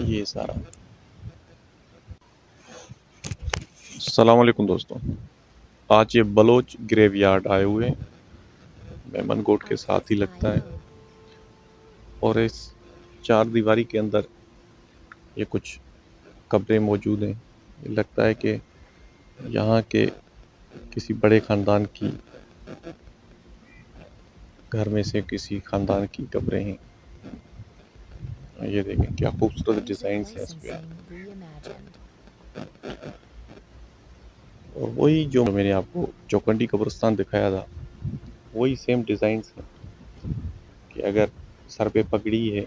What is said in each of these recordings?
ये सारा। अस्सलाम वालेकुम दोस्तों। आज ये बलोच ग्रेवयार्ड आए हुए हैं, मेमन गोट के साथ ही लगता है। और इस चार दीवारी के अंदर ये कुछ कब्रें मौजूद हैं। ये लगता है कि यहाँ के किसी बड़े ख़ानदान की घर में से किसी ख़ानदान की कब्रें हैं। ये देखें क्या खूबसूरत डिज़ाइन है इस पे। और वही जो मैंने आपको चौखंडी कब्रिस्तान दिखाया था, वही सेम डिज़ाइन है कि अगर सर पे पगड़ी है,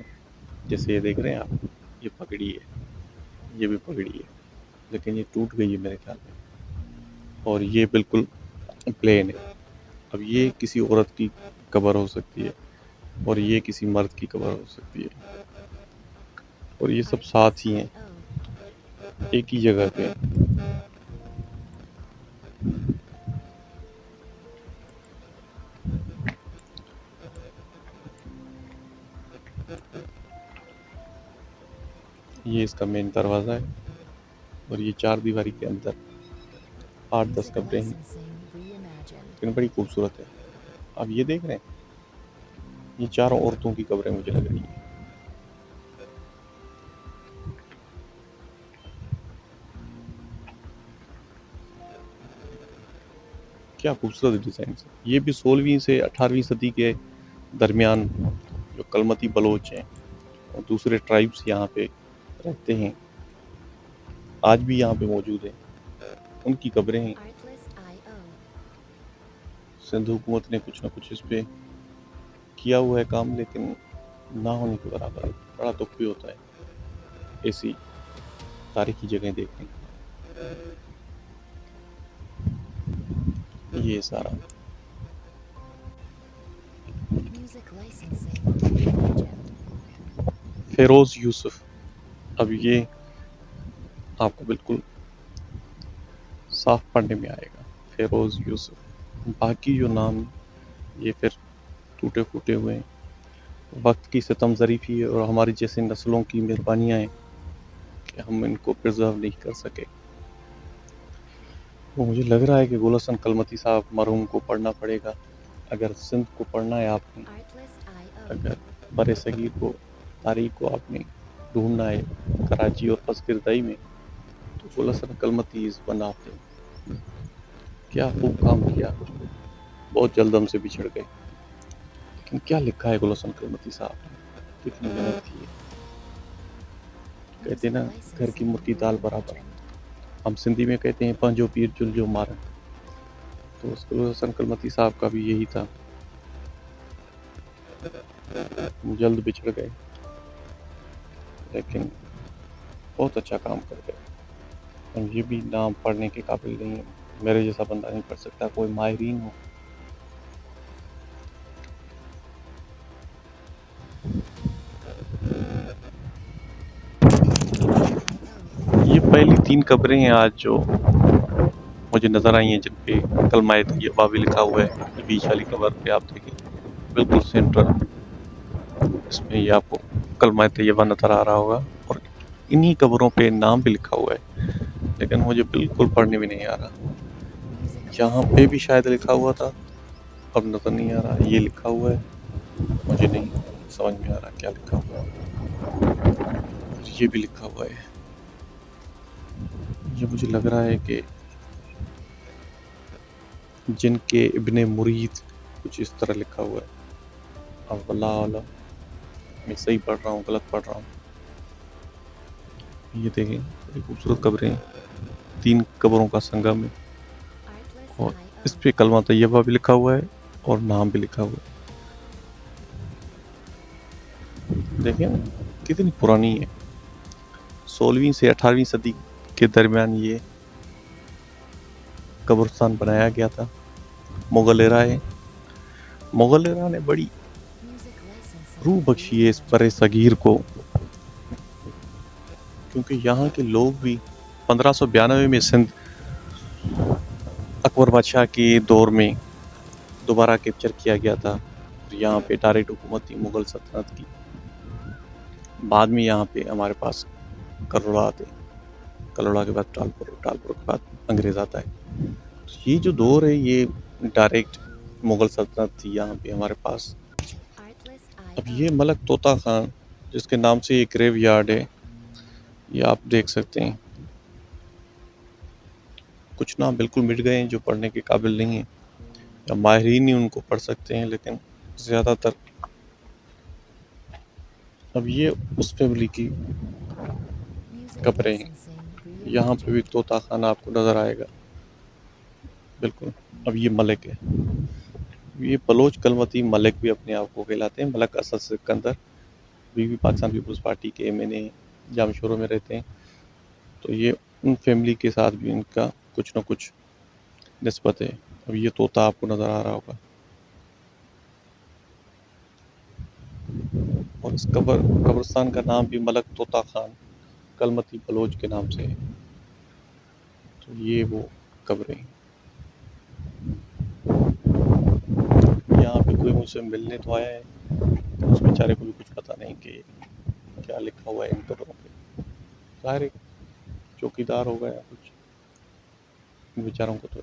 जैसे ये देख रहे हैं आप, ये पगड़ी है, ये भी पगड़ी है, लेकिन ये टूट गई है मेरे ख्याल में। और ये बिल्कुल प्लेन है। अब ये किसी औरत की कब्र हो सकती है और ये किसी मर्द की कब्र हो सकती है, और ये सब साथ ही हैं, एक ही जगह पे। ये इसका मेन दरवाज़ा है और ये चार दीवारी के अंदर 8-10 कब्रें हैं, लेकिन बड़ी खूबसूरत है। अब ये देख रहे हैं, ये चारों औरतों की कब्रें मुझे लग रही हैं। क्या खूबसूरत डिज़ाइन है। ये भी 16वीं से 18वीं सदी के दरमियान जो कलमती बलोच हैं और दूसरे ट्राइब्स यहाँ पे रहते हैं, आज भी यहाँ पे मौजूद हैं, उनकी कब्रें हैं। सिंध हुकूमत ने कुछ ना कुछ इस पे किया हुआ है काम, लेकिन ना होने के बराबर है। बड़ा दुख भी होता है ऐसी तारीखी जगह देखने का। ये सारा फेरोज़ यूसुफ। अब ये आपको बिल्कुल साफ पढ़ने में आएगा, फेरोज़ यूसुफ। बाकी जो नाम ये फिर टूटे फूटे हुए हैं। वक्त की सितम ज़रीफ़ी है और हमारी जैसे नस्लों की मेहरबानियाँ हैं कि हम इनको प्रिजर्व नहीं कर सके। वो मुझे लग रहा है कि गुल हसन कलमती साहब मरहूम को पढ़ना पड़ेगा। अगर सिंध को पढ़ना है आपने, अगर बर सगीर को, तारीख को आपने ढूंढना है कराची और पसकिरदई में, तो Gul Hasan Kalmati is one of them. क्या खूब काम किया। बहुत जल्द हमसे बिछड़ गए, लेकिन क्या लिखा है गुल हसन कलमती साहब ने, कितनी मेहनत की है। कहते ना, घर की मुर्गी दाल बराबर। हम सिंधी में कहते हैं पंजो पीर जुल जो मारन। तो गुल हसन कलमती साहब का भी यही था, जल्द बिछड़ गए, लेकिन बहुत अच्छा काम कर गए। और ये भी नाम पढ़ने के काबिल नहीं है, मेरे जैसा बंदा नहीं पढ़ सकता, कोई माहिरीन हो। ये पहली 3 कब्रें हैं आज जो मुझे नज़र आई हैं, जिन पे कलमाए तैयबा भी लिखा हुआ है। ये बीच वाली कब्र पे आप देखें, बिल्कुल सेंटर, इसमें ये आपको कलमाए तैयबा नज़र आ रहा होगा, और इन्हीं कब्रों पे नाम भी लिखा हुआ है, लेकिन मुझे बिल्कुल पढ़ने में नहीं आ रहा। यहाँ पे भी शायद लिखा हुआ था, अब नज़र नहीं आ रहा। ये लिखा हुआ है, मुझे नहीं समझ में आ रहा क्या लिखा हुआ है। ये भी लिखा हुआ है। ये मुझे लग रहा है कि जिनके इब्ने मुरीद, कुछ इस तरह लिखा हुआ है। अब अल्लाह आलम, मैं सही पढ़ रहा हूँ गलत पढ़ रहा हूँ। ये देखें, बड़ी खूबसूरत कब्रें हैं, 3 कब्रों का संगम है, और इस पे कलमा तैयबा भी लिखा हुआ है और नाम भी लिखा हुआ है। देखें ना, कितनी पुरानी है। 16वीं से 18वीं सदी के दरमियान ये कब्रिस्तान बनाया गया था। मुगल एरा ने बड़ी रूह बख्शी है इस बड़े सगीर को, क्योंकि यहाँ के लोग भी 1592 में सिंध अकबर बादशाह के दौर में दोबारा कैप्चर किया गया था। यहाँ पे डायरेक्ट हुकूमत थी मुगल सल्तनत की। बाद में यहाँ पे हमारे पास करोड़ा आते हैं, कलोड़ा के बाद टालपुर, टालपुर के बाद अंग्रेज़ आता है। तो ये जो दौर है ये डायरेक्ट मुग़ल सल्तनत थी यहाँ पे हमारे पास। अब ये मलक तोता खान जिसके नाम से ये ग्रेव यार्ड है, ये आप देख सकते हैं। कुछ नाम बिल्कुल मिट गए हैं जो पढ़ने के काबिल नहीं हैं या माहिरीन ही उनको पढ़ सकते हैं, लेकिन ज़्यादातर अब ये उस फैमिली की कब्रें हैं। यहाँ पे भी तोता खाना आपको नज़र आएगा, बिल्कुल। अब ये मलिक है, ये बलोच कलमती मलिक भी अपने आप को कहलाते हैं। मलक असद सिकंदर बीवी पाकिस्तान पीपल्स पार्टी के एमएनए जामशोरों में रहते हैं। तो ये उन फैमिली के साथ भी इनका कुछ न कुछ निस्बत है। अब ये तोता आपको नज़र आ रहा होगा और इस कब्रिस्तान का नाम भी मलक तोता खान कलमती बलोच के नाम से है। तो ये वो कब्रें हैं। यहाँ पे कोई मुझसे मिलने तो आया है, तो उस बेचारे को भी कुछ पता नहीं कि क्या लिखा हुआ है इन कब्रों पे। ज़ाहिर है चौकीदार होगा या कुछ, इन बेचारों को तो